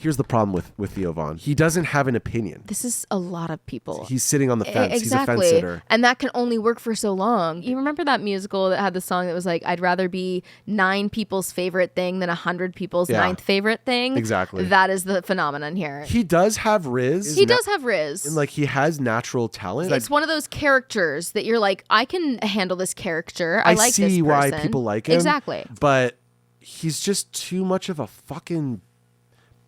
Here's the problem with Theo Vonn. He doesn't have an opinion. This is a lot of people. He's sitting on the fence. Exactly. He's a fence sitter. And that can only work for so long. You remember that musical that had the song that was like, I'd rather be 9 people's favorite thing than 100 people's 9th favorite thing? Exactly. That is the phenomenon here. He does have riz. He does have riz. And like he has natural talent. It's one of those characters that you're like, I can handle this character. I like this person. see why people like him. Exactly. But he's just too much of a fucking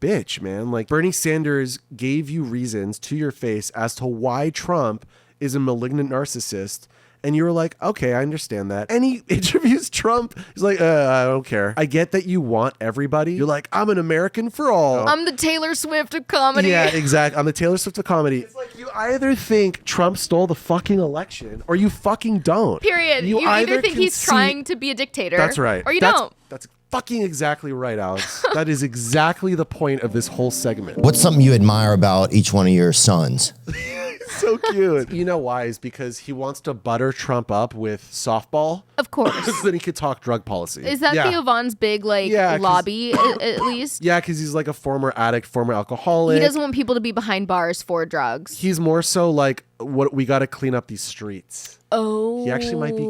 bitch, man. Like Bernie Sanders gave you reasons to your face as to why Trump is a malignant narcissist. And you were like, okay, I understand that. And he interviews Trump. He's like, I don't care. I get that you want everybody. You're like, I'm an American for all. I'm the Taylor Swift of comedy. Yeah, exactly. I'm the Taylor Swift of comedy. It's like you either think Trump stole the fucking election or you fucking don't. Period. You either think he's trying to be a dictator. That's right. Or you don't. That's fucking exactly right, Alex. That is exactly the point of this whole segment. What's something you admire about each one of your sons? So cute. You know why? Is because he wants to butter Trump up with softball. Of course. So then he could talk drug policy. Is that Theo Vonn's big lobby at least? Yeah, because he's like a former addict, former alcoholic. He doesn't want people to be behind bars for drugs. He's more so like, what we got to clean up these streets. Oh. He actually might be,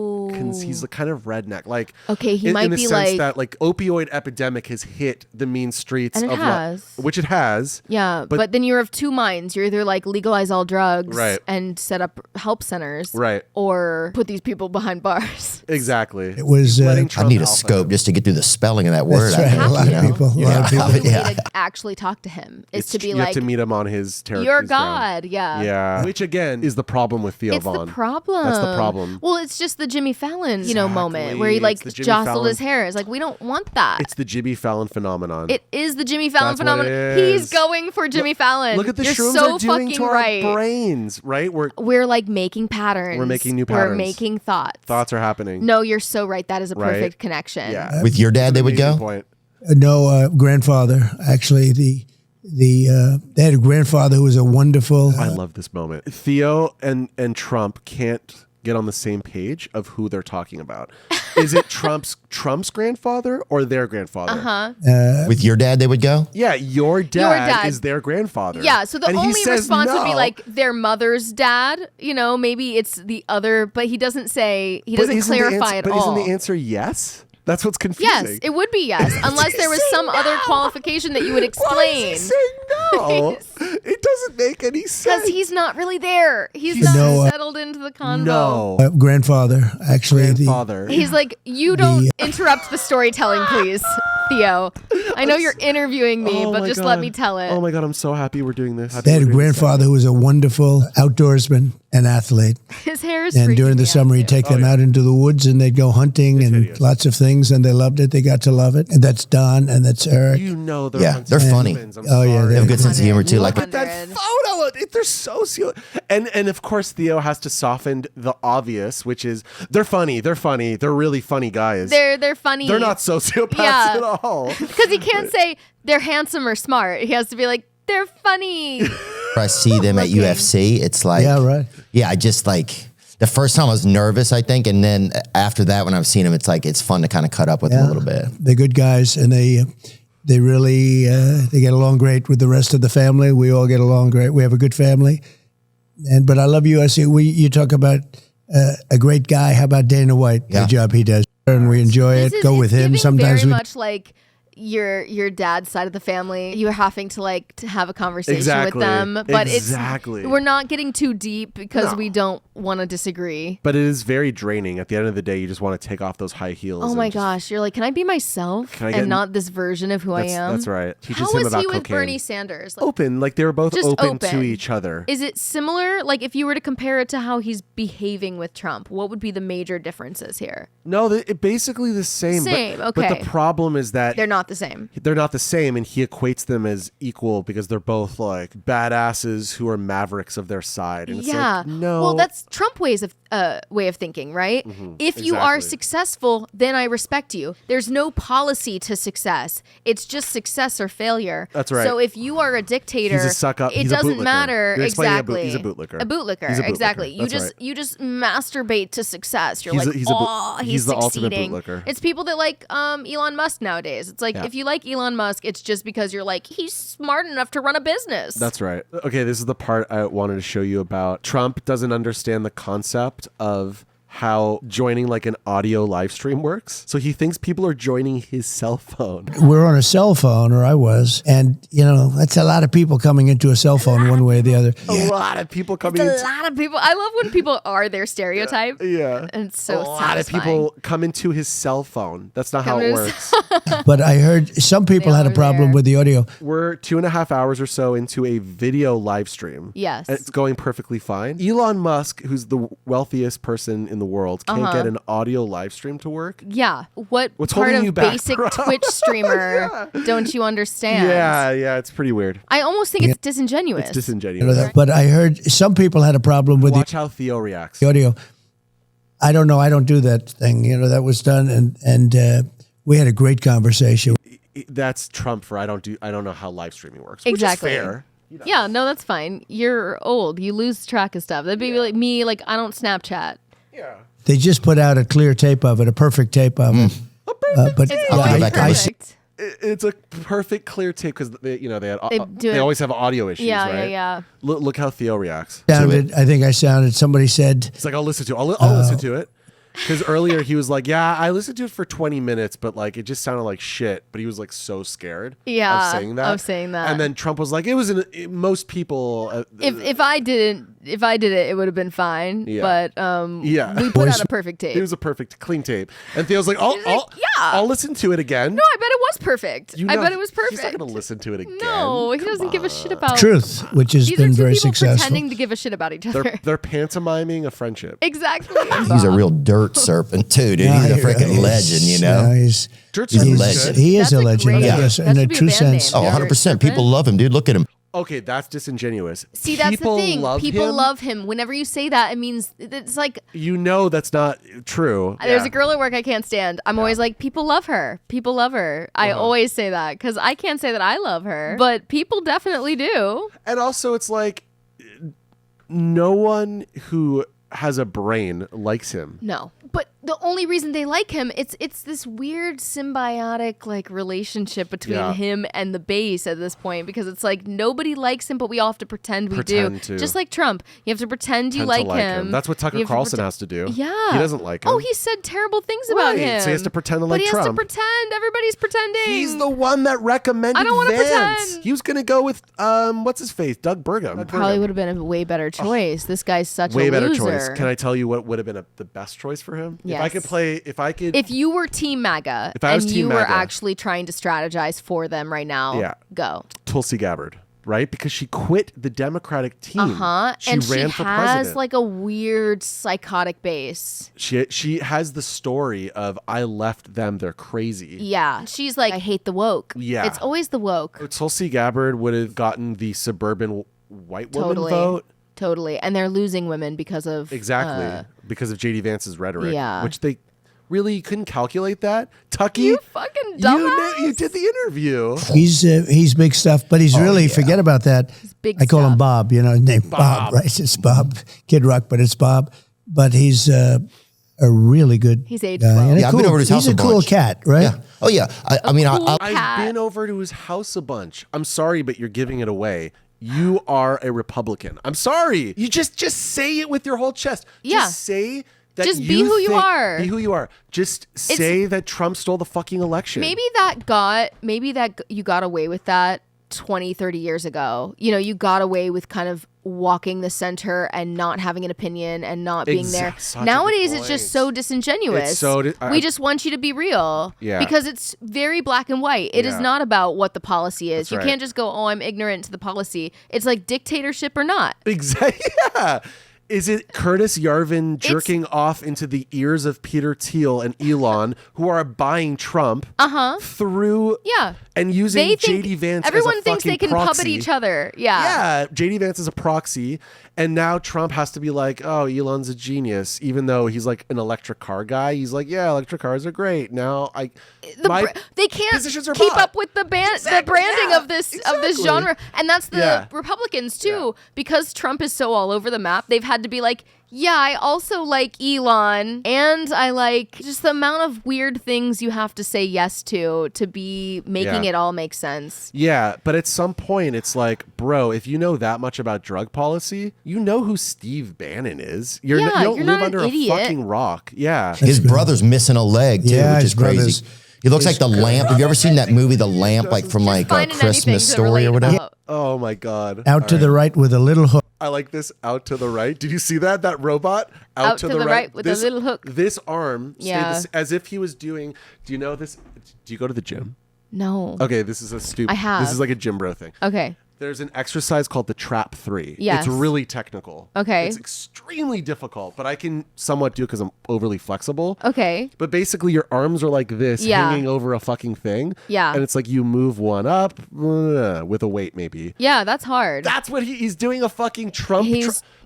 he's a kind of redneck. Like, okay, he might in the be sense that like opioid epidemic has hit the mean streets and it has. Which it has. Yeah, but then you're of two minds. You're either like legalize all drugs and set up help centers, or put these people behind bars. Exactly. It was. I need a scope just to get through the spelling of that word. That's right. A lot of people. A lot of people. The way to actually talk to him is to be you like, have to meet him on his territory. You're God. Yeah. Yeah. Which again is the problem with Theo Vonn. It's the problem. That's the problem. Well, it's just the Jimmy Fallon, moment where he like jostled his hair. It's like, we don't want that. It's the Jimmy Fallon phenomenon. It is the Jimmy Fallon phenomenon. He's going for Jimmy Fallon. Look at the You're shrooms so are doing fucking to right. our brains, right? We're like making patterns. We're making new patterns. We're making thoughts. Thoughts are happening. No, you're so right. That is a perfect connection. Yeah. With your dad, they would go? Point. No, grandfather. Actually, they had a grandfather who was a wonderful. I love this moment. Theo and Trump can't get on the same page of who they're talking about. Is it Trump's grandfather or their grandfather? With your dad, they would go? Yeah, your dad is their grandfather. Yeah, so the only response would be like their mother's dad. Maybe it's the other, but he doesn't say, he doesn't clarify at all. But isn't the answer yes? That's what's confusing. Yes, it would be yes, unless there was some other qualification that you would explain. Why is he saying no? It doesn't make any sense. Because he's not really there. He's not settled into the convo. No. Grandfather, actually. Grandfather. He's like, you don't interrupt the storytelling, please, Theo. I know you're interviewing me, but just let me tell it. Oh my God, I'm so happy we're doing this. They had a grandfather who was a wonderful outdoorsman and athlete. His hair is And during the summer, he'd take them out into the woods and they'd go hunting and lots of things, and they loved it. They got to love it. And that's Don and that's Eric. They're funny. They have a good sense of humor too. Look at that photo. They're and of course Theo has to soften the obvious, which is they're funny. They're really funny guys. They're funny. They're not sociopaths at all. Because he can't say they're handsome or smart. He has to be like, they're funny. I see them at UFC. It's like, I just like, the first time I was nervous, I think. And then after that, when I've seen them, it's like, it's fun to kind of cut up with them a little bit. They're good guys, and they really, they get along great with the rest of the family. We all get along great. We have a good family. But I love you. I see you talk about a great guy. How about Dana White? The job he does. And we enjoy it. Go with him. Sometimes very much like your dad's side of the family. You're having to have a conversation with them, but we're not getting too deep because we don't want to disagree. But it is very draining. At the end of the day, you just want to take off those high heels. Oh my gosh, you're like, can I be myself and not this version of who I am? That's right. How was he with Bernie Sanders? Open, like they were both open to each other. Is it similar? Like if you were to compare it to how he's behaving with Trump, what would be the major differences here? No, it basically the same. Okay. But the problem is that they're not the same. They're not the same, and he equates them as equal because they're both like badasses who are mavericks of their side. And it's like, no. Well, that's Trump way of thinking, right? If you are successful, then I respect you. There's no policy to success. It's just success or failure. That's right. So if you are a dictator, he's a suck up. It doesn't matter. Exactly. He's a bootlicker. A bootlicker. Exactly. You just masturbate to success. You're he's the ultimate succeeding. bootlicker. It's people that like Elon Musk nowadays. It's like Yeah. If you like Elon Musk, it's just because you're like, he's smart enough to run a business. That's right. Okay, this is the part I wanted to show you about. Trump doesn't understand the concept of how joining like an audio live stream works. So he thinks people are joining his cell phone. We're on a cell phone, or I was, and that's a lot of people coming into a cell phone one way or the other. A lot of people coming It's a lot of people. I love when people are their stereotype. Yeah. And it's so a lot of people come into his cell phone. That's not how it works. But I heard some people had a problem with the audio. We're 2.5 hours or so into a video live stream. Yes. And it's going perfectly fine. Elon Musk, who's the wealthiest person in the world, can't get an audio live stream to work. Yeah. What's part holding you of back, basic bro? Twitch streamer don't you understand? Yeah, it's pretty weird. I almost think it's disingenuous. It's disingenuous. But I heard some people had a problem with Watch how Theo reacts. the audio. I don't know. I don't do that thing. That was done, and we had a great conversation. That's Trump for I don't know how live streaming works. Exactly. Which is fair. Yeah, no, that's fine. You're old. You lose track of stuff. That'd be like me. Like, I don't Snapchat. Yeah. They just put out a clear tape of it, a perfect tape of it. But It's I'll always give that guy- perfect. It's a perfect clear tape because do they it. always have audio issues, Yeah, right? yeah. Look how Theo reacts. I think I sounded. Somebody said, It's like I'll listen to it. I'll listen to it. Because earlier he was like, yeah, I listened to it for 20 minutes, but like it just sounded like shit. But he was like so scared Yeah, of saying that. And then Trump was like, most people. If I did it, it would have been fine. Yeah. But we put out a perfect tape. It was a perfect clean tape. And Theo's like, I'll listen to it again. No, I bet it was perfect. I bet it was perfect. He's not going to listen to it again. No, he doesn't give a shit about truth, which has These been are two very people successful. pretending to give a shit about each other. They're pantomiming a friendship. Exactly. He's a real dirt serpent too, dude. He's a freaking legend, He's Dirt's a really legend. good. he is That's a legend, great- yes, that in a should be true band name. sense. Oh, 100%. People love him, dude. Look at him. Okay, that's disingenuous. See, that's People the thing. love People him. love him. Whenever you say that, it means it's like That's not true. there's a girl at work I can't stand. I'm always like, people love her. People love her. I always say that because I can't say that I love her, but people definitely do. And also, it's like no one who has a brain likes him. No. But the only reason they like him, it's this weird symbiotic like relationship between him and the base at this point, because it's like nobody likes him, but we all have to pretend we do. Just like Trump. You have to pretend you like him. That's what Tucker Carlson has to do. Yeah. He doesn't like him. Oh, he said terrible things about him. So he has to pretend to like But he Trump. has to pretend. Everybody's pretending. He's the one that recommended I don't wanna Vance. pretend. He was going to go with, what's his face? Doug Burgum. Probably would have been a way better choice. This guy's such way a better loser. choice. Can I tell you what would have been the best choice for him? Yes. If you were Team MAGA If I was and Team you were MAGA. actually trying to strategize for them right now, go. Tulsi Gabbard, right? Because she quit the Democratic team. She and ran she for has president. like a weird psychotic base. She has the story of I left them, they're crazy. Yeah. She's like, I hate the woke. Yeah. It's always the woke. Tulsi Gabbard would have gotten the suburban white woman vote. Totally. And they're losing women because of because of JD Vance's rhetoric. Yeah. Which they really couldn't calculate that. Tucky, you fucking dumbass. You did the interview. He's big stuff, but he's forget about that. Big I call him stuff. Bob, his name Bob, right? It's Bob Kid Rock, but it's Bob. But he's a really good He's aged guy. well. And Yeah, I've been over to his house he's a a cool bunch. cat, right? Yeah. Oh, yeah. I mean, cool I, cat. I've been over to his house a bunch. I'm sorry, but you're giving it away. You are a Republican. I'm sorry. You just say it with your whole chest. Yeah. Just say that Just be who you are. Be who you are. Just say that Trump stole the fucking election. Maybe you got away with that 20, 30 years ago. You got away with kind of walking the center and not having an opinion and not being there. Such a good Nowadays, it's point. just so disingenuous. It's so we just want you to be real. Yeah. Because it's very black and white. It is Yeah. not about what the policy is. That's You right. can't just go, oh, I'm ignorant to the policy. It's like dictatorship or not. Exactly. Yeah. Is it Curtis Yarvin jerking off into the ears of Peter Thiel and Elon, who are buying Trump through and using JD Vance everyone as a thinks they fucking can proxy. puppet each other. Yeah. JD Vance is a proxy, and now Trump has to be like, oh, Elon's a genius, even though he's like an electric car guy. He's like, yeah, electric cars are great. Now They can't positions are keep bought. up with the branding of this genre, and that's the Republicans too. Because Trump is so all over the map, they've had had to be like, yeah, I also like Elon, and I like just the amount of weird things you have to say yes to be making it all make sense. Yeah, but at some point, it's like, bro, if you know that much about drug policy, you know who Steve Bannon is. You don't live under a fucking rock. Yeah. His brother's missing a leg, too, which is crazy. He looks like the lamp. Have you ever seen that movie, The Lamp, like from like a Christmas Story or whatever? Oh, my God. Out to the right with a little hook. I like this out to the right. Did you see that? That robot out to the right with a little hook. This arm stayed as if he was doing. Do you know this? Do you go to the gym? No. Okay, this is a stupid. I have. This is like a gym bro thing. Okay. There's an exercise called the Trap 3. Yes. It's really technical. Okay. It's extremely difficult, but I can somewhat do it because I'm overly flexible. Okay. But basically, your arms are like this, hanging over a fucking thing. Yeah. And it's like you move one up with a weight, maybe. Yeah, that's hard. That's what he's doing, a fucking Trump.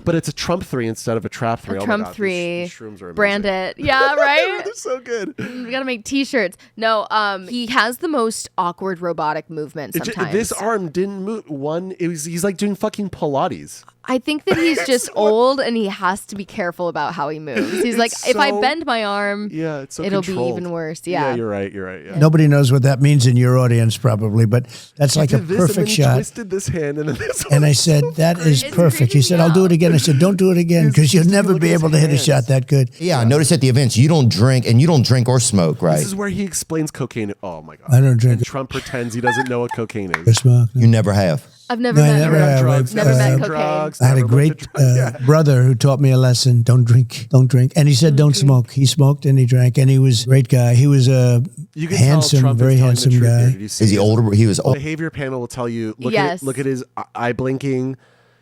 But it's a Trump 3 instead of a Trap 3. Trump my God. 3. These shrooms are amazing. Brand it. Yeah, right? They're so good. We gotta make t-shirts. No, he has the most awkward robotic movement sometimes. This arm didn't move. He's like doing fucking Pilates. I think that he's just old and he has to be careful about how he moves. He's like, if I bend my arm, it'll be even worse. Yeah, you're right. Yeah. Nobody knows what that means in your audience probably, but that's like a perfect shot. He twisted this hand and then this one. And I said, that is perfect. He said, I'll do it again. I said, don't do it again because you'll never be able to hit a shot that good. Yeah, I noticed at the events, you don't drink or smoke, right? This is where he explains cocaine. Oh my God. I don't drink. And Trump pretends he doesn't know what cocaine is. Or smoke. You never have. I've never met drugs. Never met cocaine. Drugs, I had a great brother who taught me a lesson. Don't drink. And he said, don't smoke. He smoked and he drank, and he was a great guy. He was a handsome, very handsome guy. Is he older? He was old. The behavior panel will tell you, look at his eye blinking.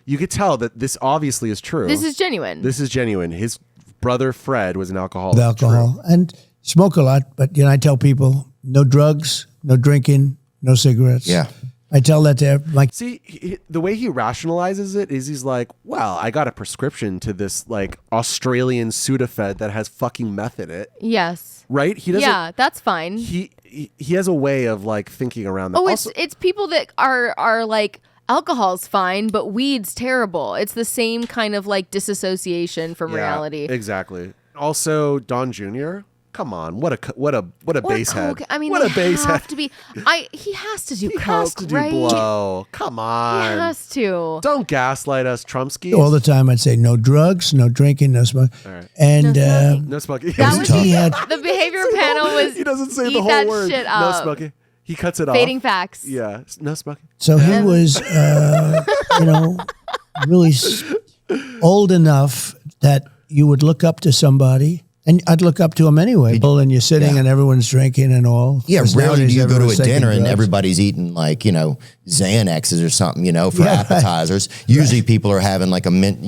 You could tell that this obviously is true. This is genuine. His brother Fred was an alcoholic. With alcohol. And smoke a lot, but I tell people, no drugs, no drinking, no cigarettes. Yeah. I tell that to everybody. See, the way he rationalizes it is he's like, well, I got a prescription to this like Australian Sudafed that has fucking meth in it. Yes. Right? He doesn't. Yeah, that's fine. He has a way of like thinking around that. Oh, it's people that are like, alcohol's fine, but weed's terrible. It's the same kind of like disassociation from reality. Exactly. Also, Don Jr. Come on, what a base head. I mean, what a base head. He has to do coke, has to do right? blow. Come on. He has to. Don't gaslight us, Trumpskis. All the time I'd say no drugs, no drinking, no smoking. All right. And no smoking. That was the behavior panel was he doesn't say the whole word. Shit up. No smoking. He cuts it off. Fading facts. Yeah. No smoking. So he was really old enough that you would look up to somebody. And I'd look up to him anyway. And you're sitting and everyone's drinking and all. Yeah, rarely do you go to a dinner and everybody's eating like, Xanaxes or something, for appetizers. Usually people are having like a mint,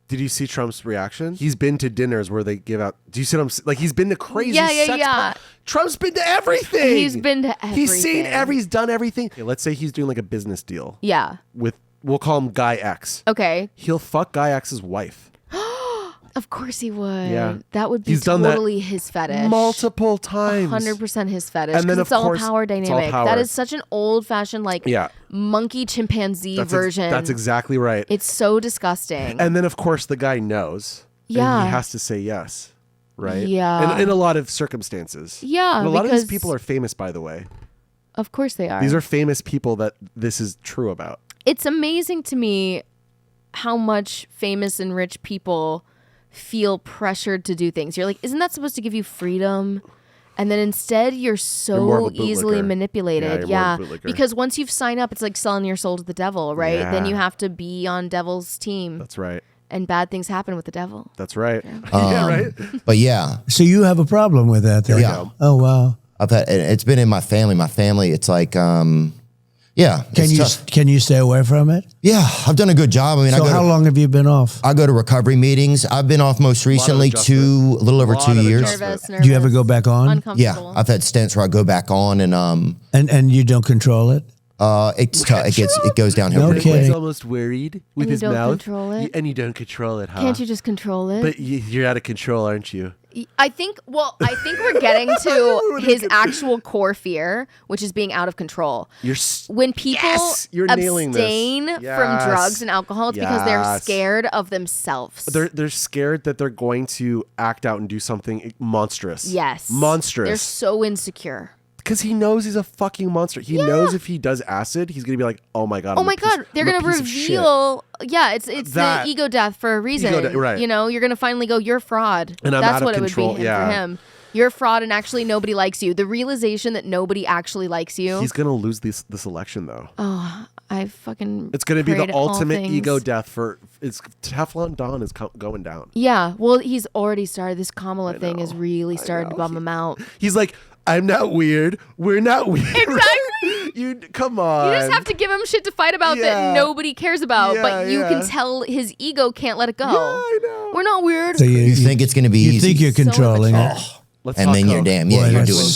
Did you see Trump's reaction? He's been to dinners where they give out. Do you see what I'm like? He's been to crazy sex. Trump's been to everything. He's been to everything. He's seen he's done everything. Okay, let's say he's doing like a business deal. Yeah. We'll call him Guy X. Okay. He'll fuck Guy X's wife. Of course he would. Yeah. That would be totally his fetish. Multiple times. 100% his fetish. And then it's all power dynamic. All power. That is such an old-fashioned, monkey chimpanzee version. That's exactly right. It's so disgusting. And then, of course, the guy knows. Yeah. And he has to say yes. Right? Yeah. In a lot of circumstances. Yeah. And a lot of these people are famous, by the way. Of course they are. These are famous people that this is true about. It's amazing to me how much famous and rich people feel pressured to do things. You're like, isn't that supposed to give you freedom? And then instead you're so easily manipulated. Yeah. Because once you've signed up, it's like selling your soul to the devil, right? Yeah. Then you have to be on devil's team. That's right. And bad things happen with the devil. That's right. Yeah, right? But yeah. So you have a problem with that then? Yeah. Oh, wow. It's been in my family. My family, it's like, yeah. Can you stay away from it? Yeah, I've done a good job. I mean, how long have you been off? I go to recovery meetings. I've been off most recently a little over 2 years. Nervous. Do you ever go back on? Uncomfortable. Yeah, I've had stints where I go back on and you don't control it? It's tough. It goes downhill No pretty kidding. quick. He's almost worried with And you his don't mouth. control it? And you don't control it, huh? Can't you just control it? But you're out of control, aren't you? I think we're getting to his actual core fear, which is being out of control. When people you're nailing this. abstain from drugs and alcohol, it's because they're scared of themselves. They're scared that they're going to act out and do something monstrous. Yes. Monstrous. They're so insecure. Because he knows he's a fucking monster. He knows if he does acid, he's gonna be like, "Oh my god! Oh my god!" They're gonna reveal. Yeah, it's the ego death for a reason. Right. You know, you're gonna finally go, "You're fraud." And I'm That's out of what control. It would be for him. You're a fraud, and actually nobody likes you. The realization that nobody actually likes you. He's gonna lose this election though. Oh, I fucking. It's gonna be the prayed all ultimate things. ego death for. It's Teflon Don is going down. Yeah, well, he's already started. This Kamala thing has really started to bum him out. He's like, I'm not weird. We're not weird. Exactly. You come on. You just have to give him shit to fight about that nobody cares about, but you can tell his ego can't let it go. Yeah, I know. We're not weird. So you think it's going to be easy? You think you're controlling it. And then you're damn. Yeah, you're doing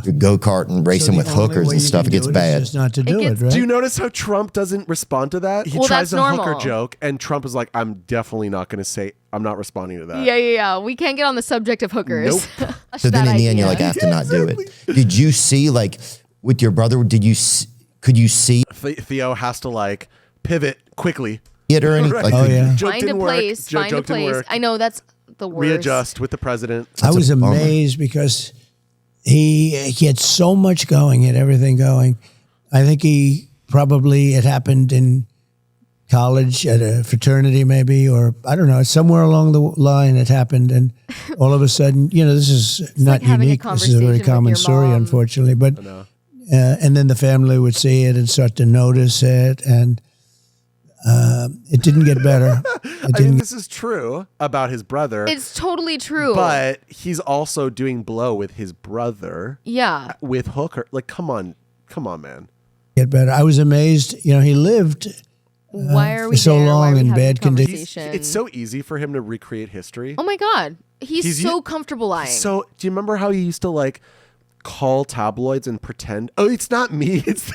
your go-kart and racing with hookers and stuff. It gets bad. Just not to do it, right? Do you notice how Trump doesn't respond to that? He tries a hooker joke, and Trump is like, I'm definitely not going to say, I'm not responding to that. Yeah. We can't get on the subject of hookers. Nope. So then in the end, you're like, I have to not do it. Did you see, like, with your brother, could you see Theo has to, like, pivot quickly. it or anything? Like, Find a place. Find a place. I know that's the worst. Readjust with the president. I was amazed because he had so much going, he had everything going. I think it happened in college at a fraternity maybe, or I don't know, somewhere along the line it happened. And all of a sudden, this is not unique. This is a very common story, unfortunately. But and then the family would see it and start to notice it. And it didn't get better. This is true about his brother. It's totally true. But he's also doing blow with his brother. Yeah. With hooker. Like, come on, man. Get better. I was amazed. He lived Why are we so there? long Why are we in having bad a conditions. conversation? It's so easy for him to recreate history. Oh my God. He's so comfortable lying. So, do you remember how he used to, like, call tabloids and pretend, oh, it's not me. It's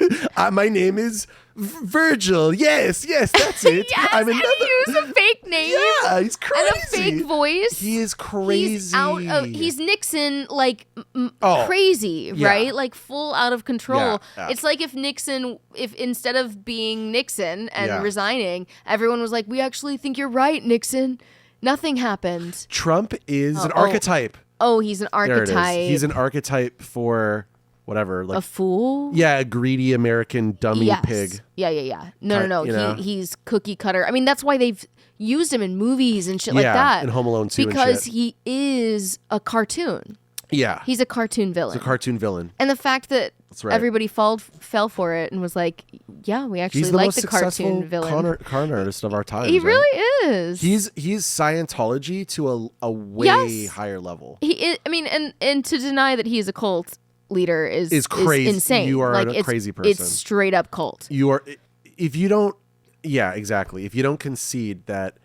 my name is Virgil. Yes, that's it. Yes, I'm and he used a fake name. Yeah, he's crazy. And a fake voice. He is crazy. He's Nixon, like, crazy, right? Like, full out of control. Yeah. It's like if instead of being Nixon and resigning, everyone was like, we actually think you're right, Nixon. Nothing happened. Trump is an archetype. Oh, he's an archetype. There it is. He's an archetype for whatever. Like, a fool? Yeah, a greedy American dummy pig. Yeah. No. He's cookie cutter. I mean, that's why they've used him in movies and shit like that. In Home Alone 2 because and shit. he is a cartoon. Yeah. He's a cartoon villain. He's a cartoon villain. And the fact that everybody fell for it and was like, yeah, we actually like the cartoon villain. Con artist of our time. He really is. He's Scientology to a way higher level. He is. I mean, and to deny that he is a cult leader is crazy. Is insane. You are a crazy person. It's straight up cult. You are. If you don't. Yeah, exactly. If you don't concede that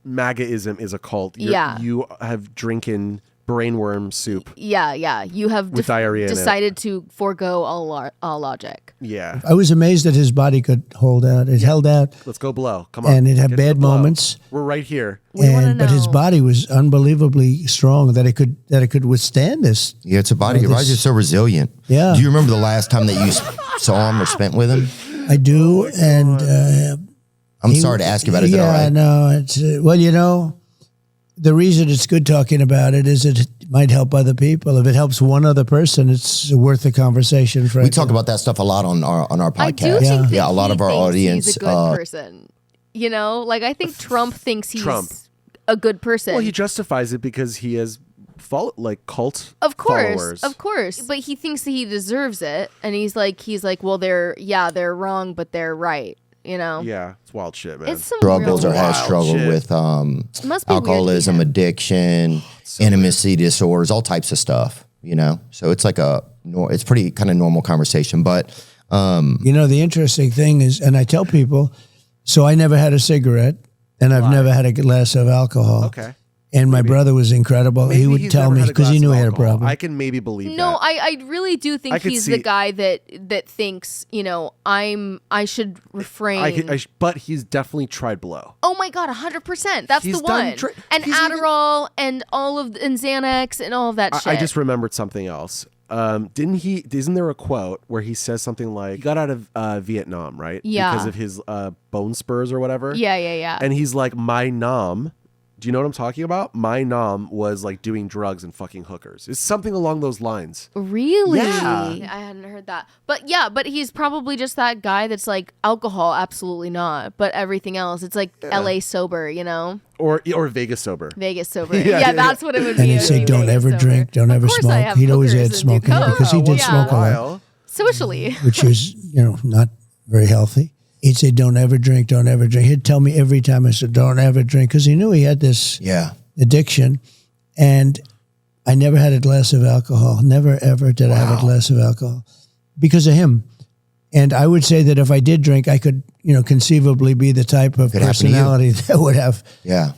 MAGAism is a cult, you have drinking brainworm soup. Yeah. You have with diarrhea decided to forego all logic. Yeah. I was amazed that his body could hold out. It held out. Let's go blow. Come on. And it had bad moments. We're right here. But his body was unbelievably strong that it could withstand this. Yeah, it's a body. Your body's just so resilient. Yeah. Do you remember the last time that you saw him or spent with him? I do, and I'm sorry to ask you about it. Is that all right? No, it's the reason it's good talking about it is it might help other people. If it helps one other person, it's worth the conversation. We talk about that stuff a lot on our podcast. I do think that a lot of our audience. He's a good person. I think Trump thinks he's a good person. Well, he justifies it because he has cult followers. Of course. But he thinks that he deserves it, and he's like, well, they're wrong, but they're right. Yeah, it's wild shit, man. It's some struggles or has struggled with alcoholism, addiction, intimacy disorders, all types of stuff. So it's like it's pretty kind of normal conversation. But the interesting thing is, and I tell people, so I never had a cigarette, and I've never had a glass of alcohol. Okay. And my brother was incredible. He would tell me because he knew he had a problem. I can maybe believe that. No, I really do think he's the guy that thinks, I should refrain. But he's definitely tried blow. Oh my God, 100%. That's the one. And Adderall and and Xanax and all of that shit. I just remembered something else. Isn't there a quote where he says something like, he got out of Vietnam, right? Yeah. Because of his bone spurs or whatever. Yeah. And he's like, my nom. Do you know what I'm talking about? My nom was like doing drugs and fucking hookers. It's something along those lines. Really? Yeah. I hadn't heard that. But he's probably just that guy that's like, alcohol, absolutely not. But everything else, it's like LA sober, Or Vegas sober. Vegas sober. Yeah, that's what it would be. And he'd say, don't ever drink, don't ever smoke. He'd always add smoking because he did smoke a lot. Socially. Which is, not very healthy. He'd say, don't ever drink, don't ever drink. He'd tell me every time, I said, don't ever drink, because he knew he had this addiction. And I never had a glass of alcohol. Never, ever did I have a glass of alcohol because of him. And I would say that if I did drink, I could, conceivably be the type of personality that would have,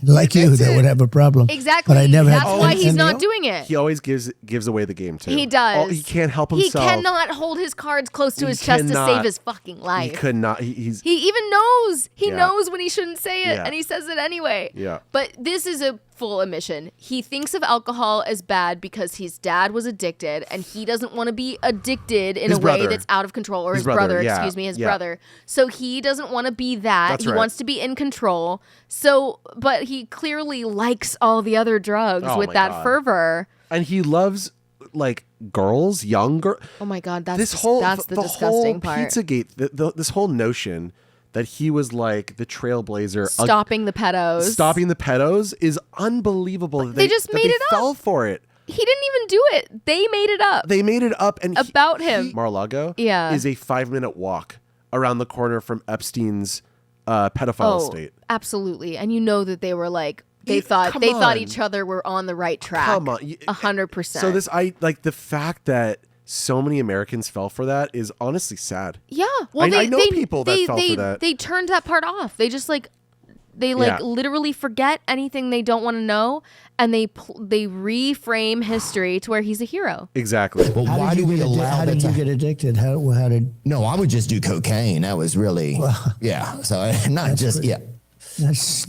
like you, that would have a problem. Exactly. But I never That's why he's not doing it. He always gives away the game, too. He does. He can't help himself. He cannot hold his cards close to his chest to save his fucking life. He could not. He even knows. He knows when he shouldn't say it, and he says it anyway. Yeah. But this is a full admission. He thinks of alcohol as bad because his dad was addicted, and he doesn't want to be addicted in a way that's out of control. Or his brother, his brother. So he doesn't want to be that. He wants to be in control. So, but he clearly likes all the other drugs with that fervor. And he loves like girls, young girls. Oh my God, that's the disgusting part. Pizzagate, this whole notion that he was like the trailblazer, stopping the pedos is unbelievable. They just made it up. Fell for it. He didn't even do it. They made it up. And about him. Mar-a-Lago is a 5-minute walk around the corner from Epstein's pedophile estate. Absolutely. And you know that they were like, they thought each other were on the right track. Come on. 100%. So the fact that so many Americans fell for that is honestly sad. Yeah. Well, I know people that fell for that. They turned that part off. They just literally forget anything they don't want to know, and they reframe history to where he's a hero. Exactly. Well, why do we allow that? How did you get addicted? How did? No, I would just do cocaine. That was really So not just That's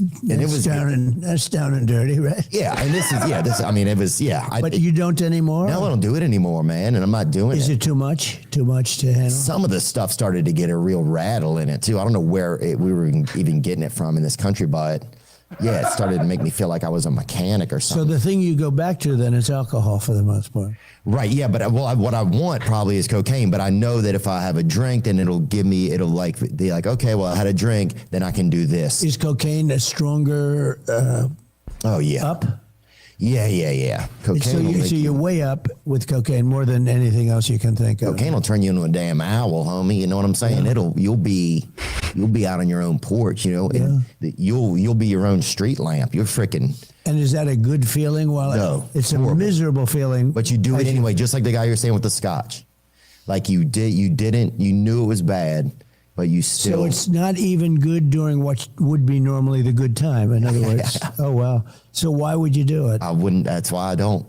down and dirty, right? Yeah, and this. I mean, it was But you don't anymore? No, I don't do it anymore, man, and I'm not doing it. Is it too much? Too much to handle? Some of the stuff started to get a real rattle in it too. I don't know where we were even getting it from in this country, but it started to make me feel like I was a mechanic or something. So the thing you go back to then is alcohol for the most part. Right, yeah, but what I want probably is cocaine, but I know that if I have a drink, then it'll be like, okay, well, I had a drink, then I can do this. Is cocaine a stronger up? Yeah. Cocaine so you're way up with cocaine more than anything else you can think of. Cocaine will turn you into a damn owl, homie. You know what I'm saying? Yeah. You'll be out on your own porch, and you'll be your own street lamp. You're freaking. And is that a good feeling? No, it's a miserable feeling. But you do it anyway, just like the guy you're saying with the scotch. Like you knew it was bad, but you still. So it's not even good during what would be normally the good time. In other words, oh wow. So why would you do it? I wouldn't. That's why I don't.